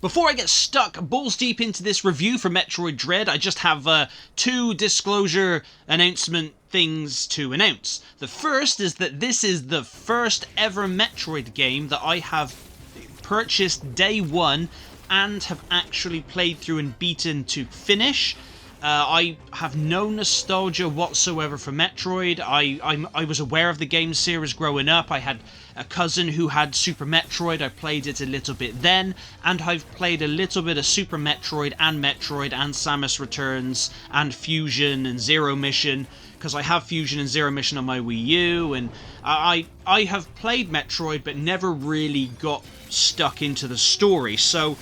Before I get stuck balls deep into this review for Metroid Dread, I just have two disclosure announcement things to announce. The first is that this is the first ever Metroid game that I have purchased day one and have actually played through and beaten to finish. I have no nostalgia whatsoever for Metroid. I was aware of the game series growing up. I had a cousin who had Super Metroid. I played it a little bit then, and I've played a little bit of Super Metroid and Samus Returns and Fusion and Zero Mission, because I have Fusion and Zero Mission on my Wii U, and I have played Metroid but never really got stuck into the story. So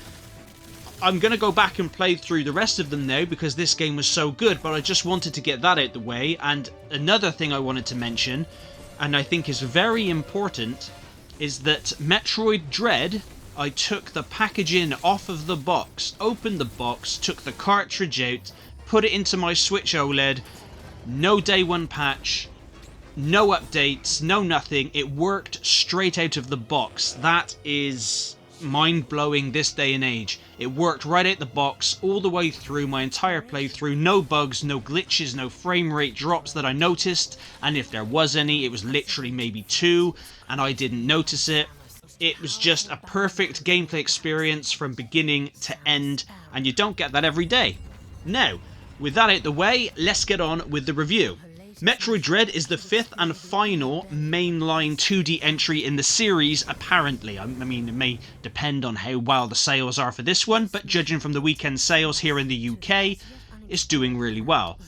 I'm going to go back and play through the rest of them now because this game was so good, but I just wanted to get that out the way. And another thing I wanted to mention, and I think is very important, is that Metroid Dread, I took the packaging off of the box, opened the box, took the cartridge out, put it into my Switch OLED, no day one patch, no updates, no nothing. It worked straight out of the box. That is mind-blowing this day and age. It worked right out the box all the way through my entire playthrough. No bugs, no glitches, no frame rate drops that I noticed, and if there was any, it was literally maybe 2 and I didn't notice it. It was just a perfect gameplay experience from beginning to end, and you don't get that every day. Now, with that out the way, let's get on with the review. Metroid Dread is the 5th and final mainline 2D entry in the series, apparently. I mean, it may depend on how well the sales are for this one, but judging from the weekend sales here in the UK, it's doing really well.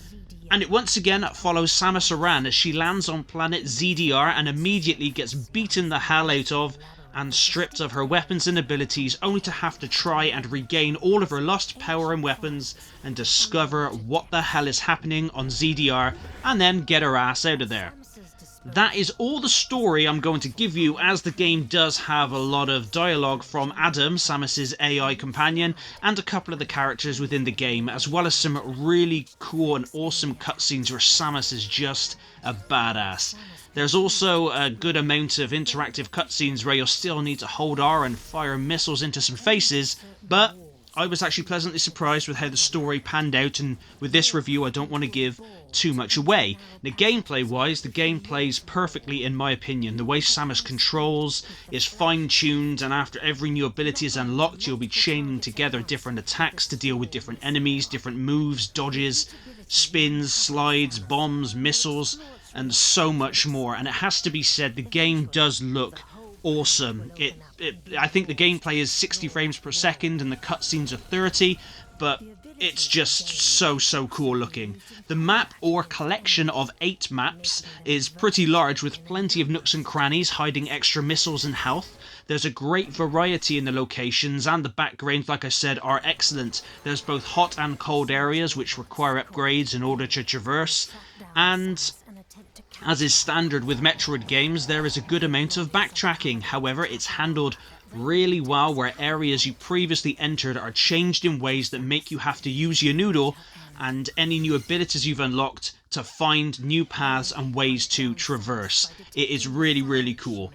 And it once again follows Samus Aran as she lands on planet ZDR and immediately gets beaten the hell out of and stripped of her weapons and abilities, only to have to try and regain all of her lost power and weapons and discover what the hell is happening on ZDR and then get her ass out of there. That is all the story I'm going to give you, as the game does have a lot of dialogue from Adam, Samus's AI companion, and a couple of the characters within the game, as well as some really cool and awesome cutscenes where Samus is just a badass. There's also a good amount of interactive cutscenes where you'll still need to hold R and fire missiles into some faces, but I was actually pleasantly surprised with how the story panned out, and with this review I don't want to give too much away. Now, gameplay wise, the game plays perfectly in my opinion. The way Samus controls is fine tuned, and after every new ability is unlocked you'll be chaining together different attacks to deal with different enemies, different moves, dodges, spins, slides, bombs, missiles, and so much more. And it has to be said, the game does look awesome. I think the gameplay is 60 frames per second and the cutscenes are 30, but it's just so cool looking. The map, or collection of 8 maps, is pretty large with plenty of nooks and crannies hiding extra missiles and health. There's a great variety in the locations, and the backgrounds, like I said, are excellent. There's both hot and cold areas which require upgrades in order to traverse, and as is standard with Metroid games, there is a good amount of backtracking. However, it's handled really well where areas you previously entered are changed in ways that make you have to use your noodle and any new abilities you've unlocked to find new paths and ways to traverse. It is really cool.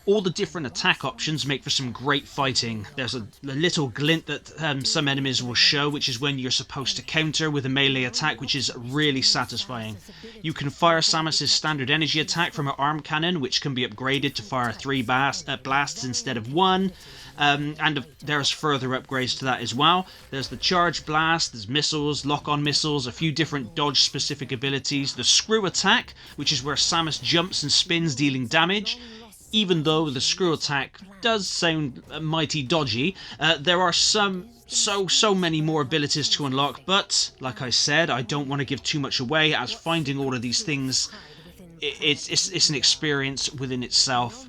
All the different attack options make for some great fighting. There's a little glint that some enemies will show, which is when you're supposed to counter with a melee attack, which is really satisfying. You can fire Samus's standard energy attack from her arm cannon, which can be upgraded to fire 3 blasts instead of 1. And there's further upgrades to that as well. There's the charge blast, there's missiles, lock-on missiles, a few different dodge-specific abilities. The screw attack, which is where Samus jumps and spins, dealing damage. Even though the screw attack does sound mighty dodgy, there are so many more abilities to unlock, but like I said, I don't want to give too much away, as finding all of these things, it's an experience within itself.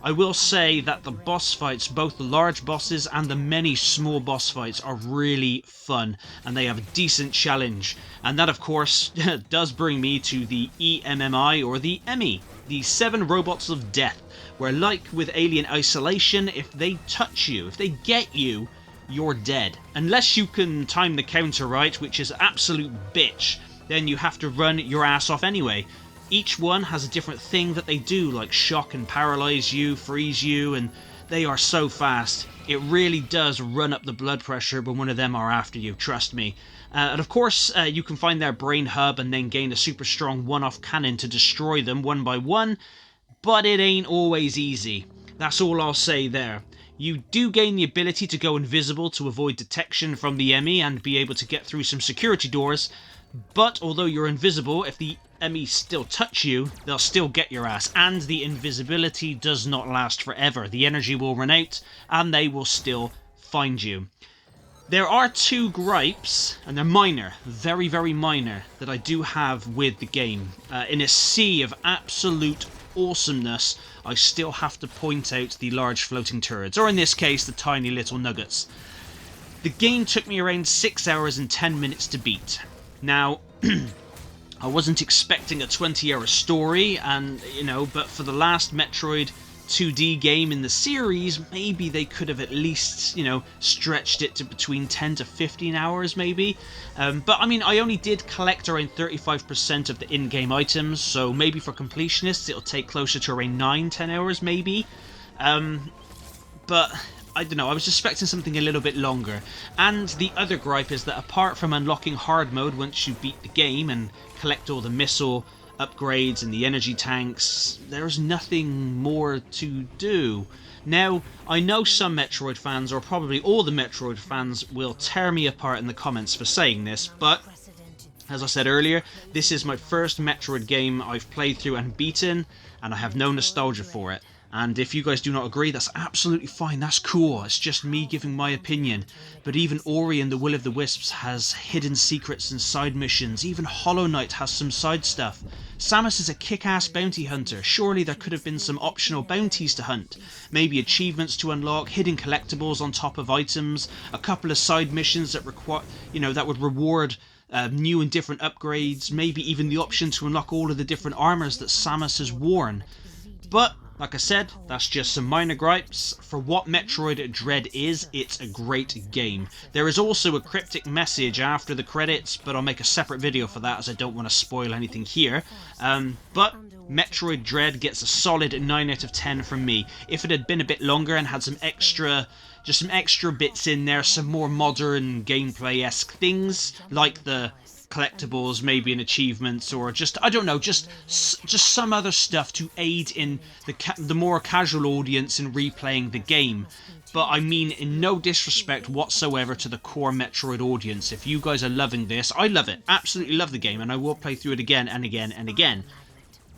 I will say that the boss fights, both the large bosses and the many small boss fights, are really fun, and they have a decent challenge. And that, of course, does bring me to the EMMI, or the EMMI, the 7 Robots of Death, where, like with Alien Isolation, if they touch you, if they get you, you're dead. Unless you can time the counter right, which is absolute bitch, then you have to run your ass off anyway. Each one has a different thing that they do, like shock and paralyze you, freeze you, and They are so fast. It really does run up the blood pressure when one of them are after you, trust me. And of course, you can find their brain hub and then gain a super strong one-off cannon to destroy them one by one, but it ain't always easy. That's all I'll say there. You do gain the ability to go invisible to avoid detection from the enemy and be able to get through some security doors, but although you're invisible, if the enemies still touch you, they'll still get your ass, and the invisibility does not last forever. The energy will run out, and they will still find you. There are two gripes, and they're minor, very, very minor, that I do have with the game. In a sea of absolute awesomeness, I still have to point out the large floating turrets, or in this case, the tiny little nuggets. The game took me around 6 hours and 10 minutes to beat. Now, I wasn't expecting a 20-hour story, and, but for the last Metroid 2D game in the series, maybe they could have at least, stretched it to between 10 to 15 hours, maybe. But, I mean, I only did collect around 35% of the in-game items, so maybe for completionists it'll take closer to around 9-10 hours, maybe. But I don't know, I was expecting something a little bit longer. And the other gripe is that apart from unlocking hard mode once you beat the game and collect all the missile upgrades and the energy tanks, there's nothing more to do. Now, I know some Metroid fans, or probably all the Metroid fans, will tear me apart in the comments for saying this, but as I said earlier, this is my first Metroid game I've played through and beaten, and I have no nostalgia for it. And if you guys do not agree, that's absolutely fine, that's cool, it's just me giving my opinion. But even Ori and the Will of the Wisps has hidden secrets and side missions, even Hollow Knight has some side stuff. Samus is a kick-ass bounty hunter, surely there could have been some optional bounties to hunt. Maybe achievements to unlock, hidden collectibles on top of items, a couple of side missions that require, that would reward new and different upgrades, maybe even the option to unlock all of the different armors that Samus has worn. But like I said, that's just some minor gripes. For what Metroid Dread is, it's a great game. There is also a cryptic message after the credits, but I'll make a separate video for that as I don't want to spoil anything here. But Metroid Dread gets a solid 9 out of 10 from me. If it had been a bit longer and had some extra bits in there, some more modern gameplay-esque things, like the collectibles, maybe an achievements, or just, I don't know, just some other stuff to aid in the more casual audience in replaying the game. But I mean in no disrespect whatsoever to the core Metroid audience. If you guys are loving this, I love it, absolutely love the game, and I will play through it again and again and again.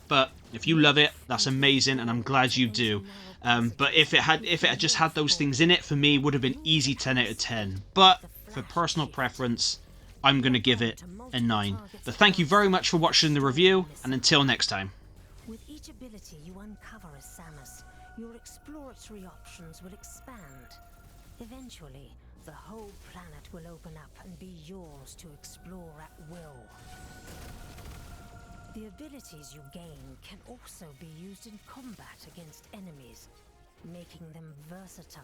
But if you love it, that's amazing, and I'm glad you do. But if it had just had those things in it, for me, it would have been easy 10 out of 10. But for personal preference, I'm going to give it a 9. But thank you very much for watching the review, and until next time. With each ability you uncover as Samus, your exploratory options will expand. Eventually, the whole planet will open up and be yours to explore at will. The abilities you gain can also be used in combat against enemies, making them versatile.